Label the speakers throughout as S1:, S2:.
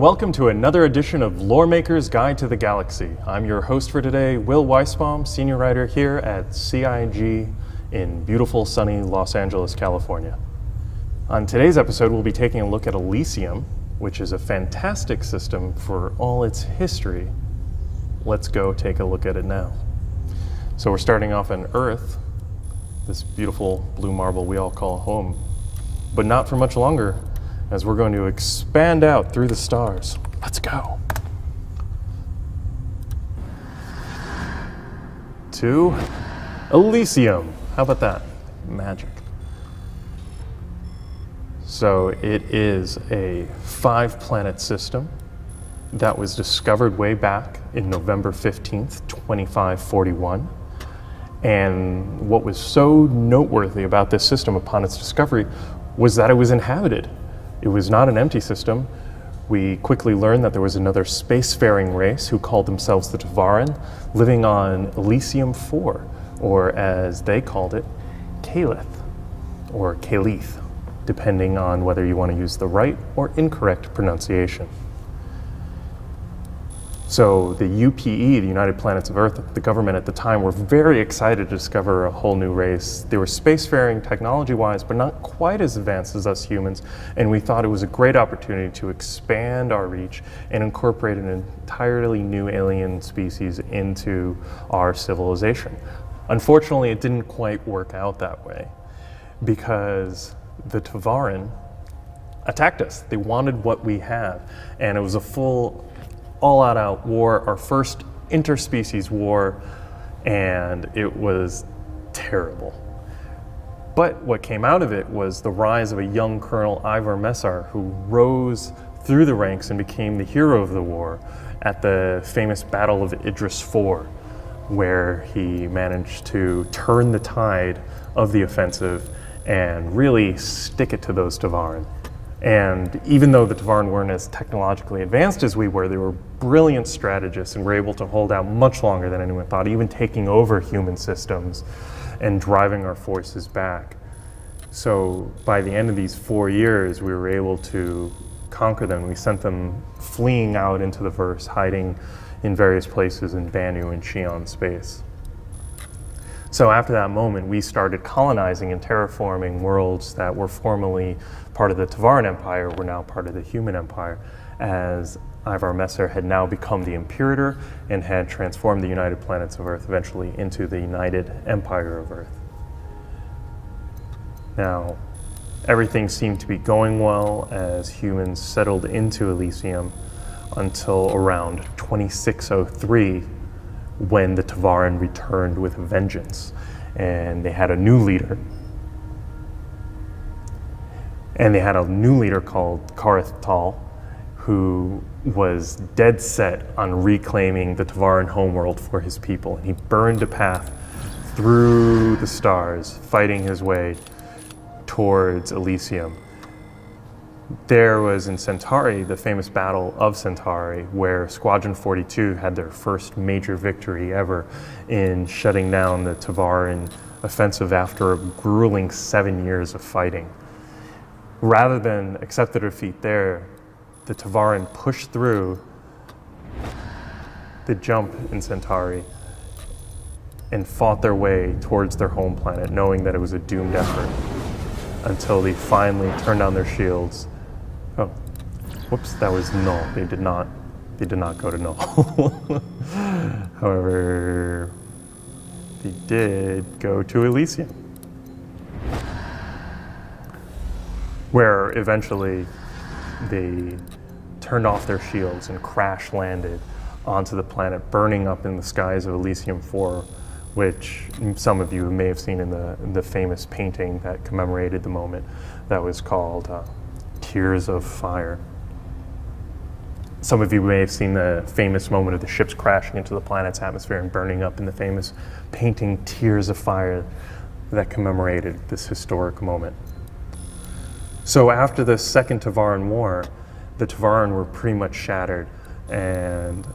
S1: welcome to another edition of Loremaker's Guide to the Galaxy. I'm your host for today, Will Weisbaum, senior writer here at CIG in beautiful, sunny Los Angeles, California. On today's episode, we'll be taking a look at Elysium, which is a fantastic system for all its history. Let's go take a look at it now. So we're starting off on Earth, this beautiful blue marble we all call home, but not for much longer, as we're going to expand out through the stars. Let's go. To Elysium. How about that? Magic. So it is a 5-planet system that was discovered way back in November 15th, 2541. And what was so noteworthy about this system upon its discovery was that it was inhabited. It was not an empty system. We quickly learned that there was another spacefaring race who called themselves the Tavaran, living on Elysium IV, or as they called it, Calith, or Calith, depending on whether you want to use the right or incorrect pronunciation. So the UPE, the United Planets of Earth, the government at the time, were very excited to discover a whole new race. They were spacefaring technology-wise, but not quite as advanced as us humans, and we thought it was a great opportunity to expand our reach and incorporate an entirely new alien species into our civilization. Unfortunately, it didn't quite work out that way, because the Tavaran attacked us. They wanted what we have, and it was a full all-out war, our first interspecies war, and it was terrible. But what came out of it was the rise of a young Colonel Ivar Messar, who rose through the ranks and became the hero of the war at the famous Battle of Idris IV, where he managed to turn the tide of the offensive and really stick it to those Tavaran. And even though the Tavaran weren't as technologically advanced as we were, they were brilliant strategists and were able to hold out much longer than anyone thought, even taking over human systems and driving our forces back. So by the end of these 4 years, we were able to conquer them. We sent them fleeing out into the verse, hiding in various places in Banu and Xi'an space. So after that moment, we started colonizing and terraforming worlds that were formerly part of the Tavaran Empire, were now part of the human empire, as Ivar Messar had now become the Imperator and had transformed the United Planets of Earth eventually into the United Empire of Earth. Now, everything seemed to be going well as humans settled into Elysium until around 2603, when the Tavaran returned with a vengeance, and they had a new leader. And they had a new leader called Qarth Tall, who was dead set on reclaiming the Tavaran homeworld for his people. And he burned a path through the stars, fighting his way towards Elysium. There was in Centauri, the famous Battle of Centauri, where Squadron 42 had their first major victory ever in shutting down the Tavaran offensive after a grueling 7 years of fighting. Rather than accept the defeat there, the Tavaran pushed through the jump in Centauri and fought their way towards their home planet, knowing that it was a doomed effort, until they finally turned on their shields. Oh, whoops, that was null. They did not go to null. However, they did go to Elysium, where eventually they turned off their shields and crash landed onto the planet, burning up in the skies of Elysium IV, which some of you may have seen in the famous painting that commemorated the moment, that was called Tears of Fire. Some of you may have seen the famous moment of the ships crashing into the planet's atmosphere and burning up in the famous painting Tears of Fire that commemorated this historic moment. So after the Second Tavaran War, the Tavaran were pretty much shattered, and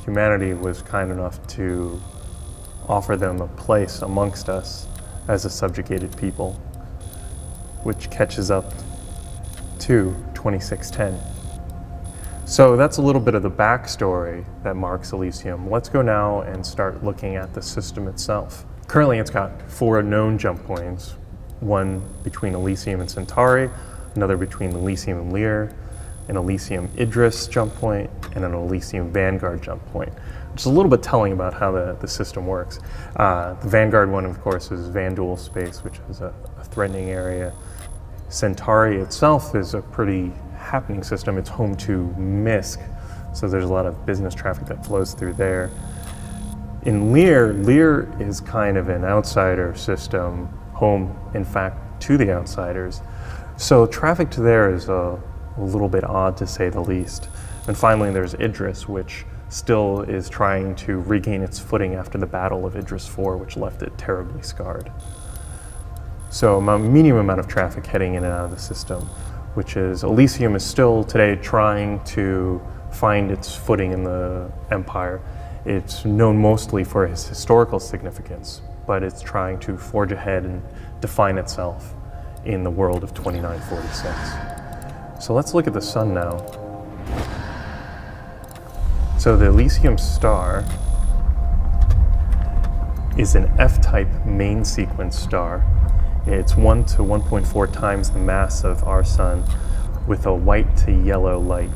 S1: humanity was kind enough to offer them a place amongst us as a subjugated people, which catches up to 2610. So that's a little bit of the backstory that marks Elysium. Let's go now and start looking at the system itself. Currently it's got 4 known jump points, one between Elysium and Centauri, another between Elysium and Lear, an Elysium Idris jump point, and an Elysium Vanguard jump point, which is a little bit telling about how the system works. The Vanguard one, of course, is Vanduul space, which is a threatening area. Centauri itself is a pretty happening system. It's home to MISC, so there's a lot of business traffic that flows through there. In Lear is kind of an outsider system, home, in fact, to the outsiders. So traffic to there is a little bit odd, to say the least. And finally, there's Idris, which still is trying to regain its footing after the Battle of Idris IV, which left it terribly scarred. So a medium amount of traffic heading in and out of the system, which is Elysium is still today trying to find its footing in the Empire. It's known mostly for its historical significance, but it's trying to forge ahead and define itself in the world of 2946. So let's look at the sun now. So the Elysium star is an F-type main sequence star. It's 1 to 1.4 times the mass of our sun with a white to yellow light.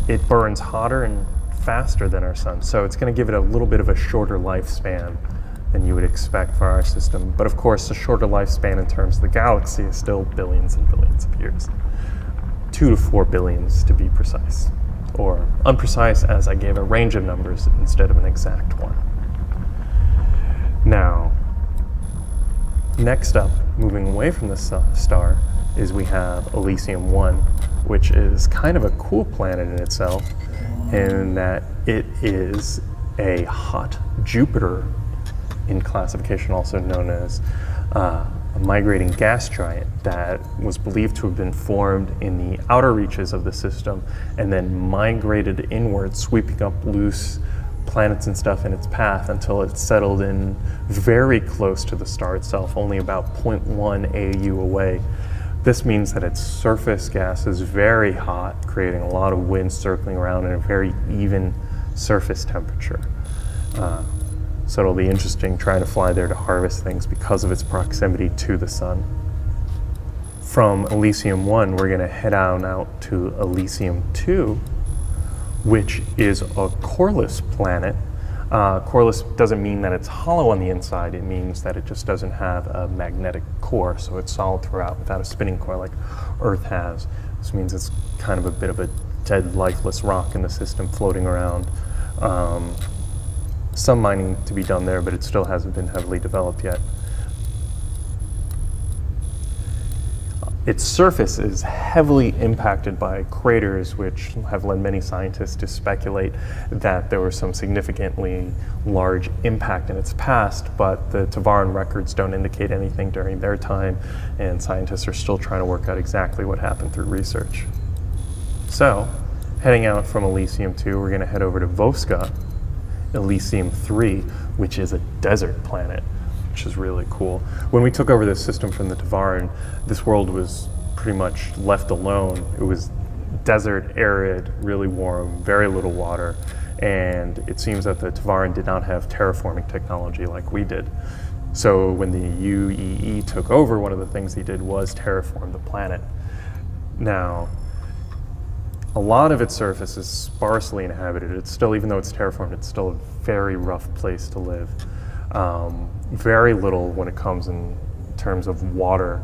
S1: It burns hotter and faster than our sun, so it's going to give it a little bit of a shorter lifespan than you would expect for our system. But of course, the shorter lifespan in terms of the galaxy is still billions and billions of years. 2 to 4 billions to be precise, or unprecise as I gave a range of numbers instead of an exact one. Now, next up, moving away from the star, is we have Elysium I, which is kind of a cool planet in itself, in that it is a hot Jupiter in classification, also known as a migrating gas giant that was believed to have been formed in the outer reaches of the system and then migrated inward, sweeping up loose planets and stuff in its path until it settled in very close to the star itself, only about 0.1 AU away. This means that its surface gas is very hot, creating a lot of wind circling around and a very even surface temperature. So it'll be interesting trying to fly there to harvest things because of its proximity to the sun. From Elysium I, we're going to head on out to Elysium II, which is a coreless planet. Coreless doesn't mean that it's hollow on the inside. It means that it just doesn't have a magnetic core, so it's solid throughout without a spinning core like Earth has. This means it's kind of a bit of a dead, lifeless rock in the system floating around. Some mining to be done there, but it still hasn't been heavily developed yet. Its surface is heavily impacted by craters, which have led many scientists to speculate that there was some significantly large impact in its past, but the Tavaran records don't indicate anything during their time, and scientists are still trying to work out exactly what happened through research. So, heading out from Elysium II, we're going to head over to Voska, Elysium III, which is a desert planet, which is really cool. When we took over this system from the Tavaran, this world was pretty much left alone. It was desert, arid, really warm, very little water, and it seems that the Tavaran did not have terraforming technology like we did. So when the UEE took over, one of the things he did was terraform the planet. Now, a lot of its surface is sparsely inhabited. It's still, even though it's terraformed, it's still a very rough place to live. Very little when it comes in terms of water.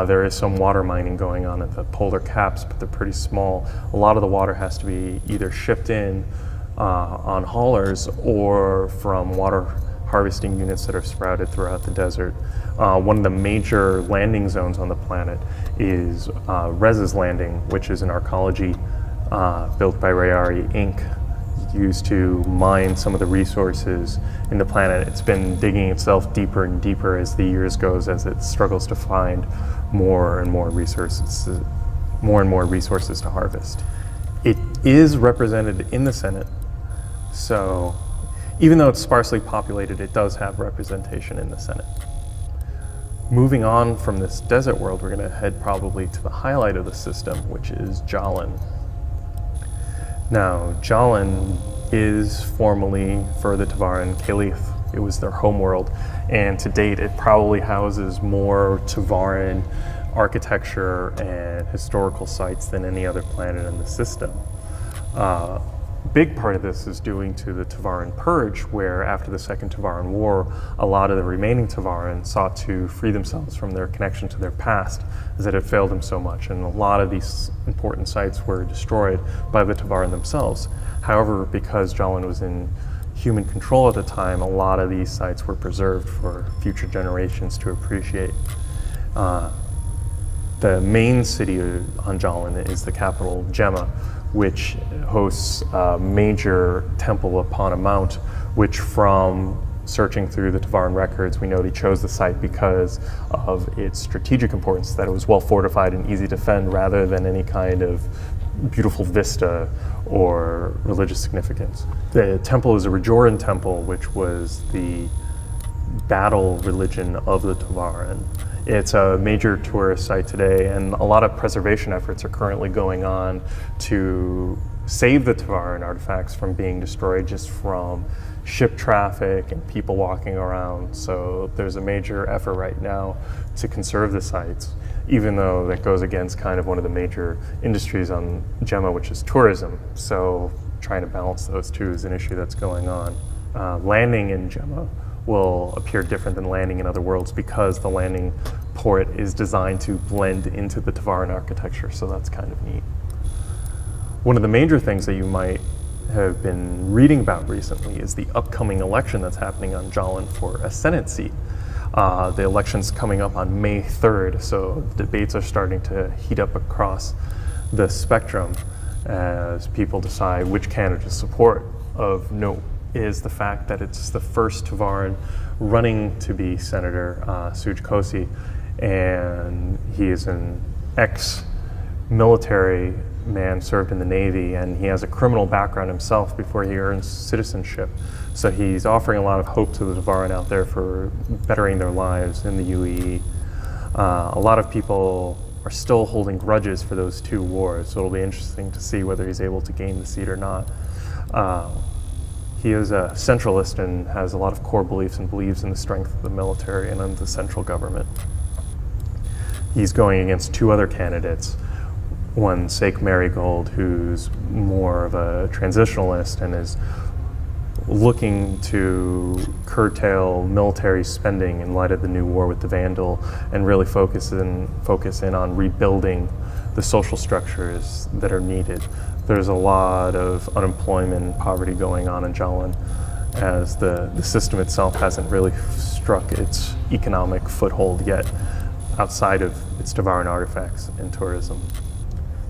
S1: There is some water mining going on at the polar caps, but they're pretty small. A lot of the water has to be either shipped in on haulers or from water harvesting units that are sprouted throughout the desert. One of the major landing zones on the planet is Rez's Landing, which is an arcology built by Rayari Inc., used to mine some of the resources in the planet. It's been digging itself deeper and deeper as the years goes, as it struggles to find more and more resources to harvest. It is represented in the Senate, so even though it's sparsely populated, it does have representation in the Senate. Moving on from this desert world, we're going to head probably to the highlight of the system, which is Jaalin. Now, Jaalin is formerly for the Tevarin Caliph. It was their homeworld, and to date it probably houses more Tevarin architecture and historical sites than any other planet in the system. Big part of this is due to the Tevarin Purge, where after the Second Tevarin War, a lot of the remaining Tevarin sought to free themselves from their connection to their past, as it had failed them so much, and a lot of these important sites were destroyed by the Tevarin themselves. However, because Jaalin was in human control at the time, a lot of these sites were preserved for future generations to appreciate. The main city on Jaalin is the capital, Gemma, which hosts a major temple upon a mount, which from searching through the Tevarin records, we know they chose the site because of its strategic importance, that it was well fortified and easy to defend rather than any kind of beautiful vista or religious significance. The temple is a Rajoran temple, which was the battle religion of the Tevarin. It's a major tourist site today, and a lot of preservation efforts are currently going on to save the Tevarin artifacts from being destroyed just from ship traffic and people walking around. So there's a major effort right now to conserve the sites, even though that goes against kind of one of the major industries on Gemma, which is tourism. So trying to balance those two is an issue that's going on. Landing in Gemma will appear different than landing in other worlds because the landing port is designed to blend into the Tevarin architecture, so that's kind of neat. One of the major things that you might have been reading about recently is the upcoming election that's happening on Jaalin for a Senate seat. The election's coming up on May 3rd, so debates are starting to heat up across the spectrum as people decide which candidate to support. Of note is the fact that it's the first Tevarin running to be Senator Suj Kosi, and he is an ex-military man, served in the Navy, and he has a criminal background himself before he earns citizenship. So he's offering a lot of hope to the Tevarin out there for bettering their lives in the UAE. A lot of people are still holding grudges for those two wars, so it'll be interesting to see whether he's able to gain the seat or not. He is a centralist and has a lot of core beliefs and believes in the strength of the military and in the central government. He's going against two other candidates. One, Sheikh Marigold, who's more of a transitionalist and is looking to curtail military spending in light of the new war with the Vandal and really focus in on rebuilding the social structures that are needed. There's a lot of unemployment and poverty going on in Jaalin, as the system itself hasn't really struck its economic foothold yet outside of its Tevarin artifacts and tourism.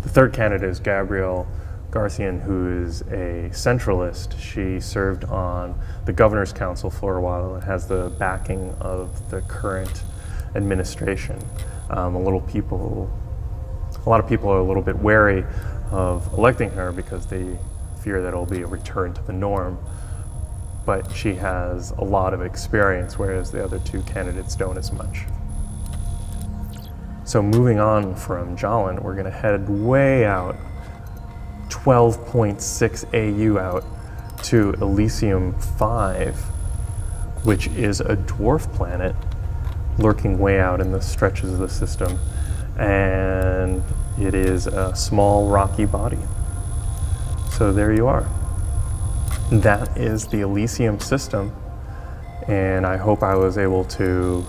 S1: The third candidate is Gabrielle Garcian, who is a centralist. She served on the Governor's Council for a while and has the backing of the current administration. A lot of people are a little bit wary of electing her because they fear that it'll be a return to the norm, but she has a lot of experience, whereas the other two candidates don't as much. So moving on from Jaalin, we're going to head way out, 12.6 AU out, to Elysium V, which is a dwarf planet lurking way out in the stretches of the system, and it is a small rocky body. So there you are. That is the Elysium system, and I hope I was able to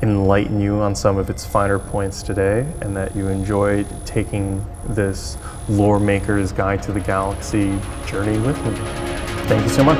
S1: enlighten you on some of its finer points today, and that you enjoyed taking this lore maker's guide to the galaxy journey with me. Thank you so much.